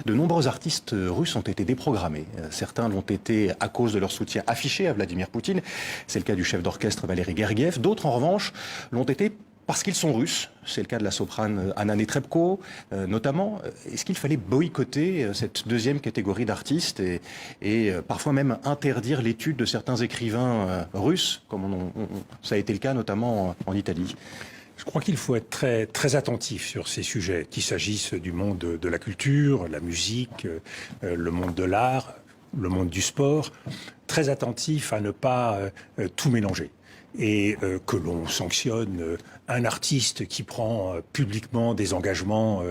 de nombreux artistes russes ont été déprogrammés. Certains l'ont été à cause de leur soutien affiché à Vladimir Poutine. C'est le cas du chef d'orchestre Valéry Gergiev. D'autres, en revanche, l'ont été parce qu'ils sont russes. C'est le cas de la soprane Anna Netrebko, notamment. Est-ce qu'il fallait boycotter cette deuxième catégorie d'artistes et parfois même interdire l'étude de certains écrivains russes, comme ça a été le cas notamment en Italie? Je crois qu'il faut être très, très attentif sur ces sujets, qu'il s'agisse du monde de la culture, la musique, le monde de l'art, le monde du sport. Très attentif à ne pas tout mélanger. Et que l'on sanctionne un artiste qui prend publiquement des engagements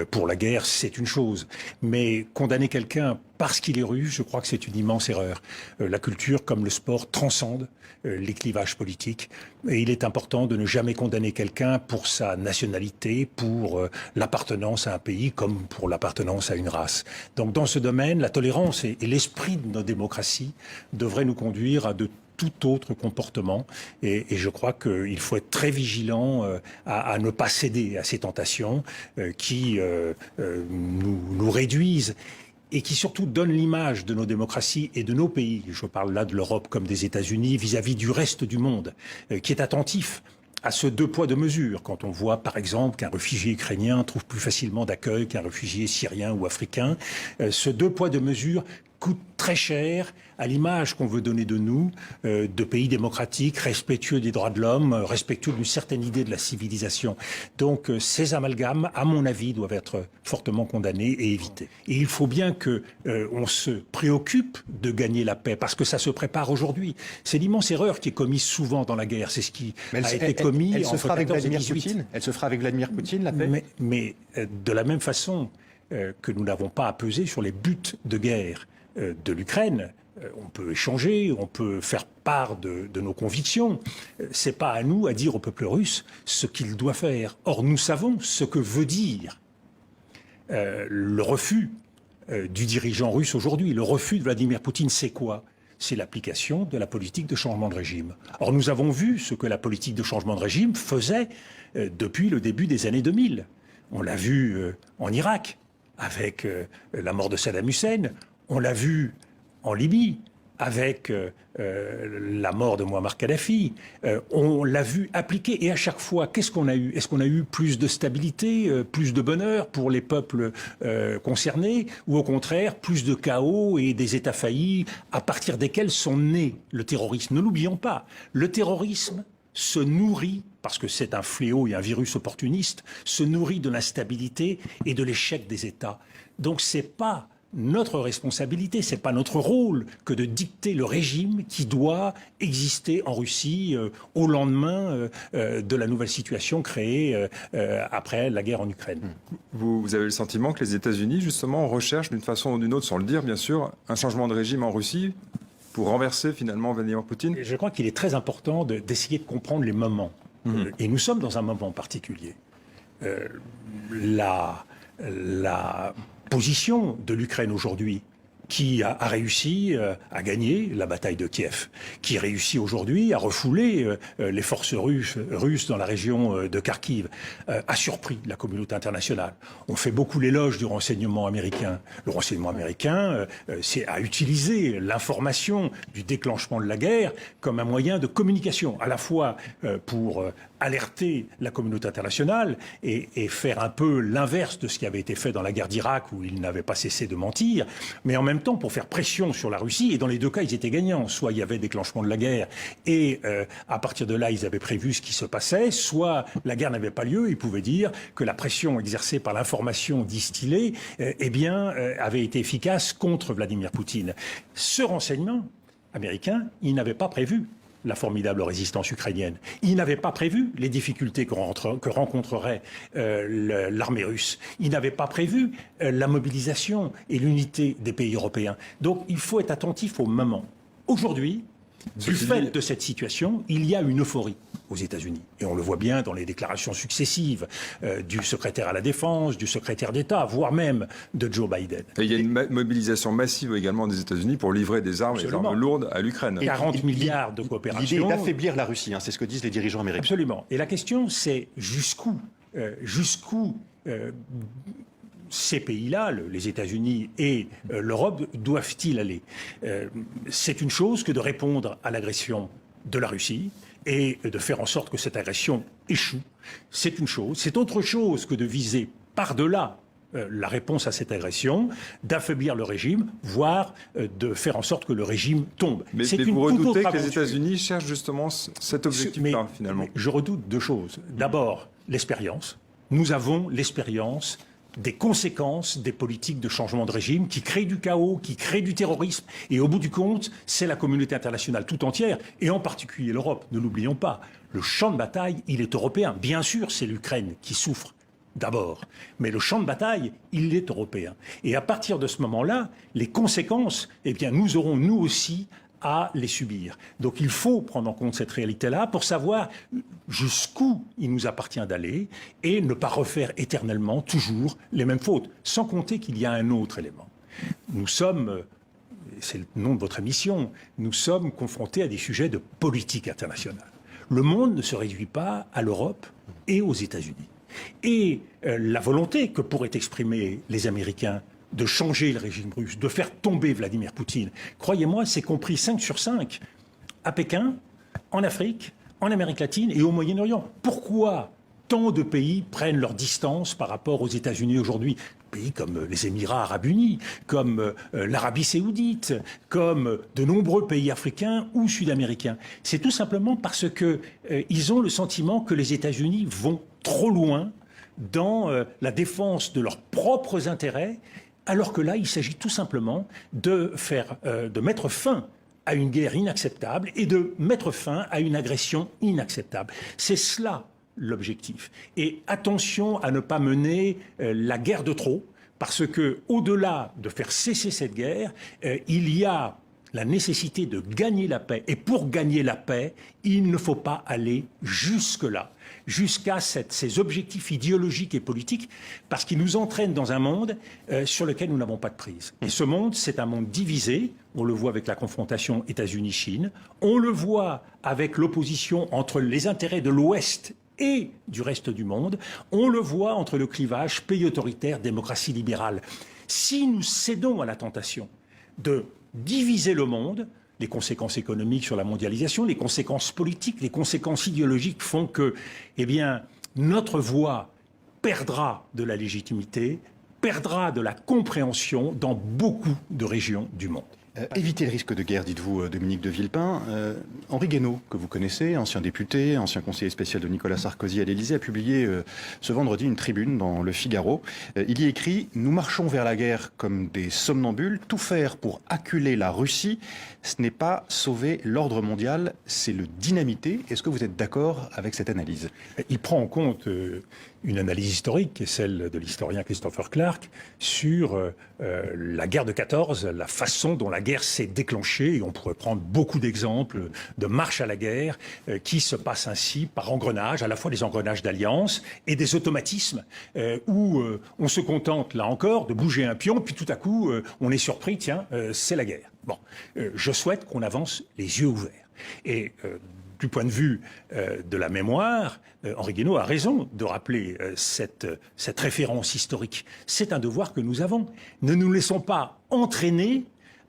pour la guerre, c'est une chose. Mais condamner quelqu'un parce qu'il est russe, je crois que c'est une immense erreur. La culture, comme le sport, transcende les clivages politiques. Et il est important de ne jamais condamner quelqu'un pour sa nationalité, pour l'appartenance à un pays, comme pour l'appartenance à une race. Donc dans ce domaine, la tolérance et l'esprit de nos démocraties devraient nous conduire à de tout autre comportement. Et je crois qu'il faut être très vigilant à ne pas céder à ces tentations qui nous réduisent et qui surtout donnent l'image de nos démocraties et de nos pays. Je parle là de l'Europe comme des États-Unis vis-à-vis du reste du monde, qui est attentif à ce deux poids deux mesures. Quand on voit par exemple qu'un réfugié ukrainien trouve plus facilement d'accueil qu'un réfugié syrien ou africain, ce deux poids deux mesures coûte très cher à l'image qu'on veut donner de nous, de pays démocratiques, respectueux des droits de l'homme, respectueux d'une certaine idée de la civilisation. Donc ces amalgames, à mon avis, doivent être fortement condamnés et évités. Et il faut bien que on se préoccupe de gagner la paix, parce que ça se prépare aujourd'hui. C'est l'immense erreur qui est commise souvent dans la guerre. C'est ce qui a été commis elle se entre fera avec 14 et Vladimir 18. Poutine. Elle se fera avec Vladimir Poutine, la paix. Mais de la même façon que nous n'avons pas à peser sur les buts de guerre de l'Ukraine, on peut échanger, on peut faire part de nos convictions. C'est pas à nous à dire au peuple russe ce qu'il doit faire. Or, nous savons ce que veut dire le refus du dirigeant russe aujourd'hui. Le refus de Vladimir Poutine, c'est quoi? C'est l'application de la politique de changement de régime. Or, nous avons vu ce que la politique de changement de régime faisait depuis le début des années 2000. On l'a vu en Irak, avec la mort de Saddam Hussein. On l'a vu en Libye, avec la mort de Mouammar Kadhafi. On l'a vu appliquer. Et à chaque fois, qu'est-ce qu'on a eu? Est-ce qu'on a eu plus de stabilité, plus de bonheur pour les peuples concernés? Ou au contraire, plus de chaos et des États faillis à partir desquels sont nés le terrorisme? Ne l'oublions pas. Le terrorisme se nourrit, parce que c'est un fléau et un virus opportuniste, se nourrit de l'instabilité et de l'échec des États. Donc c'est pas notre responsabilité, c'est pas notre rôle que de dicter le régime qui doit exister en Russie au lendemain de la nouvelle situation créée après la guerre en Ukraine. Vous avez le sentiment que les États-Unis, justement, recherchent d'une façon ou d'une autre, sans le dire bien sûr, un changement de régime en Russie pour renverser finalement Vladimir Poutine? Et je crois qu'il est très important d'essayer de comprendre les moments. Et nous sommes dans un moment particulier. La position de l'Ukraine aujourd'hui, qui a réussi à gagner la bataille de Kiev, qui réussit aujourd'hui à refouler les forces russes dans la région de Kharkiv, a surpris la communauté internationale. On fait beaucoup l'éloge du renseignement américain. Le renseignement américain a utilisé l'information du déclenchement de la guerre comme un moyen de communication, à la fois pour alerter la communauté internationale et faire un peu l'inverse de ce qui avait été fait dans la guerre d'Irak, où ils n'avaient pas cessé de mentir, mais en même temps pour faire pression sur la Russie. Et dans les deux cas, ils étaient gagnants. Soit il y avait déclenchement de la guerre et à partir de là, ils avaient prévu ce qui se passait, soit la guerre n'avait pas lieu. Ils pouvaient dire que la pression exercée par l'information distillée avait été efficace contre Vladimir Poutine. Ce renseignement américain, il n'avait pas prévu la formidable résistance ukrainienne. Il n'avait pas prévu les difficultés que rencontrerait l'armée russe. Il n'avait pas prévu la mobilisation et l'unité des pays européens. Donc il faut être attentif au moment. Aujourd'hui, du fait de cette situation, il y a une euphorie aux États-Unis. Et on le voit bien dans les déclarations successives du secrétaire à la Défense, du secrétaire d'État, voire même de Joe Biden. Et il y a une mobilisation massive également des États-Unis pour livrer des armes, des armes lourdes à l'Ukraine. 40 milliards de coopération. L'idée est d'affaiblir la Russie, c'est ce que disent les dirigeants américains. Absolument. Et la question, c'est jusqu'où ces pays-là, les États-Unis et l'Europe, doivent-ils aller? C'est une chose que de répondre à l'agression de la Russie et de faire en sorte que cette agression échoue. C'est une chose. C'est autre chose que de viser par-delà la réponse à cette agression, d'affaiblir le régime, voire de faire en sorte que le régime tombe. Mais vous redoutez que les États-Unis cherchent justement cet objectif-là, finalement. Je redoute deux choses. D'abord, l'expérience. Nous avons l'expérience des conséquences des politiques de changement de régime qui créent du chaos, qui créent du terrorisme. Et au bout du compte, c'est la communauté internationale tout entière, et en particulier l'Europe, ne l'oublions pas. Le champ de bataille, il est européen. Bien sûr, c'est l'Ukraine qui souffre d'abord. Mais le champ de bataille, il est européen. Et à partir de ce moment-là, les conséquences, eh bien, nous aurons, nous aussi, à les subir. Donc il faut prendre en compte cette réalité-là pour savoir jusqu'où il nous appartient d'aller et ne pas refaire éternellement, toujours, les mêmes fautes. Sans compter qu'il y a un autre élément. Nous sommes, c'est le nom de votre émission, nous sommes confrontés à des sujets de politique internationale. Le monde ne se réduit pas à l'Europe et aux États-Unis. Et la volonté que pourraient exprimer les Américains de changer le régime russe, de faire tomber Vladimir Poutine, croyez-moi, c'est compris 5 sur 5 à Pékin, en Afrique, en Amérique latine et au Moyen-Orient. Pourquoi tant de pays prennent leur distance par rapport aux États-Unis aujourd'hui? Pays comme les Émirats arabes unis, comme l'Arabie saoudite, comme de nombreux pays africains ou sud-américains. C'est tout simplement parce qu'ils ont le sentiment que les États-Unis vont trop loin dans la défense de leurs propres intérêts, alors que là, il s'agit tout simplement de mettre fin à une guerre inacceptable et de mettre fin à une agression inacceptable. C'est cela l'objectif. Et attention à ne pas mener la guerre de trop, parce que au-delà de faire cesser cette guerre, il y a la nécessité de gagner la paix. Et pour gagner la paix, il ne faut pas aller jusque-là, jusqu'à ces objectifs idéologiques et politiques, parce qu'ils nous entraînent dans un monde sur lequel nous n'avons pas de prise. Et ce monde, c'est un monde divisé. On le voit avec la confrontation États-Unis-Chine. On le voit avec l'opposition entre les intérêts de l'Ouest et du reste du monde. On le voit entre le clivage pays autoritaire, démocratie libérale. Si nous cédons à la tentation de diviser le monde, les conséquences économiques sur la mondialisation, les conséquences politiques, les conséquences idéologiques font que, eh bien, notre voix perdra de la légitimité, perdra de la compréhension dans beaucoup de régions du monde. Éviter le risque de guerre, dites-vous, Dominique de Villepin. Henri Guénaud, que vous connaissez, ancien député, ancien conseiller spécial de Nicolas Sarkozy à l'Élysée, a publié ce vendredi une tribune dans Le Figaro. Il y écrit « Nous marchons vers la guerre comme des somnambules. Tout faire pour acculer la Russie, ce n'est pas sauver l'ordre mondial, c'est le dynamiter. » Est-ce que vous êtes d'accord avec cette analyse? Il prend en compte une analyse historique, qui est celle de l'historien Christopher Clark, sur la guerre de 14, la façon dont la guerre s'est déclenchée. Et on pourrait prendre beaucoup d'exemples de marche à la guerre qui se passent ainsi par engrenage, à la fois des engrenages d'alliance et des automatismes où on se contente, là encore, de bouger un pion, puis tout à coup, on est surpris, tiens, c'est la guerre. Bon, je souhaite qu'on avance les yeux ouverts. Et du point de vue de la mémoire, Henri Guénaud a raison de rappeler cette référence historique. C'est un devoir que nous avons. Ne nous laissons pas entraîner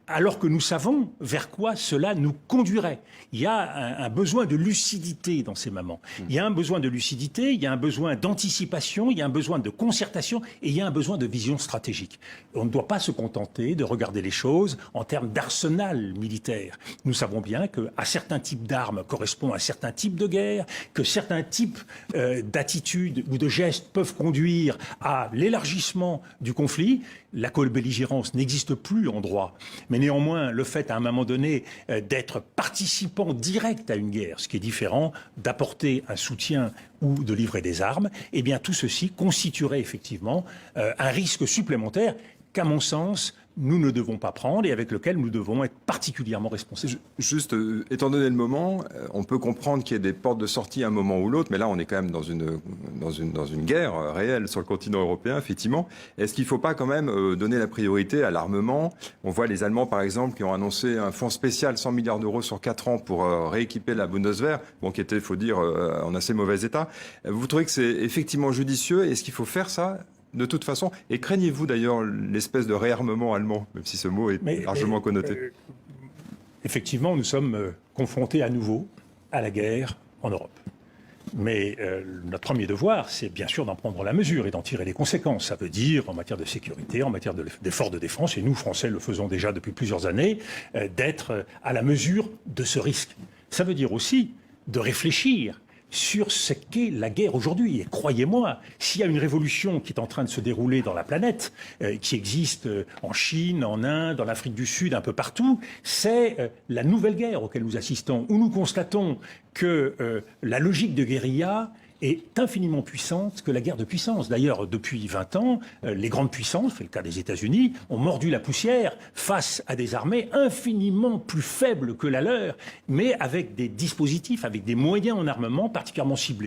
alors que nous savons vers quoi cela nous conduirait. Il y a un besoin de lucidité dans ces moments. Il y a un besoin de lucidité, il y a un besoin d'anticipation, il y a un besoin de concertation et il y a un besoin de vision stratégique. On ne doit pas se contenter de regarder les choses en termes d'arsenal militaire. Nous savons bien qu'à certains types d'armes correspond à certains types de guerre, que certains types d'attitudes ou de gestes peuvent conduire à l'élargissement du conflit. La co-belligérance n'existe plus en droit. Mais néanmoins, le fait à un moment donné d'être participant direct à une guerre, ce qui est différent d'apporter un soutien ou de livrer des armes, eh bien tout ceci constituerait effectivement un risque supplémentaire qu'à mon sens, nous ne devons pas prendre et avec lequel nous devons être particulièrement responsables. Juste, étant donné le moment, on peut comprendre qu'il y ait des portes de sortie à un moment ou l'autre, mais là, on est quand même dans une guerre réelle sur le continent européen, effectivement. Est-ce qu'il ne faut pas quand même donner la priorité à l'armement? On voit les Allemands, par exemple, qui ont annoncé un fonds spécial 100 milliards d'euros sur 4 ans pour rééquiper la Bundeswehr, bon, qui était, il faut dire, en assez mauvais état. Vous trouvez que c'est effectivement judicieux? Est-ce qu'il faut faire ça de toute façon. Et craignez-vous d'ailleurs l'espèce de réarmement allemand, même si ce mot est largement connoté? Effectivement, nous sommes confrontés à nouveau à la guerre en Europe. Mais notre premier devoir, c'est bien sûr d'en prendre la mesure et d'en tirer les conséquences. Ça veut dire, en matière de sécurité, en matière d'efforts de défense, et nous, Français, le faisons déjà depuis plusieurs années, d'être à la mesure de ce risque. Ça veut dire aussi de réfléchir sur ce qu'est la guerre aujourd'hui. Et croyez-moi, s'il y a une révolution qui est en train de se dérouler dans la planète, qui existe en Chine, en Inde, en Afrique du Sud, un peu partout, c'est la nouvelle guerre auquel nous assistons, où nous constatons que la logique de guérilla est infiniment puissante que la guerre de puissance. D'ailleurs, depuis 20 ans, les grandes puissances, c'est le cas des États-Unis, ont mordu la poussière face à des armées infiniment plus faibles que la leur, mais avec des dispositifs, avec des moyens en armement particulièrement ciblés.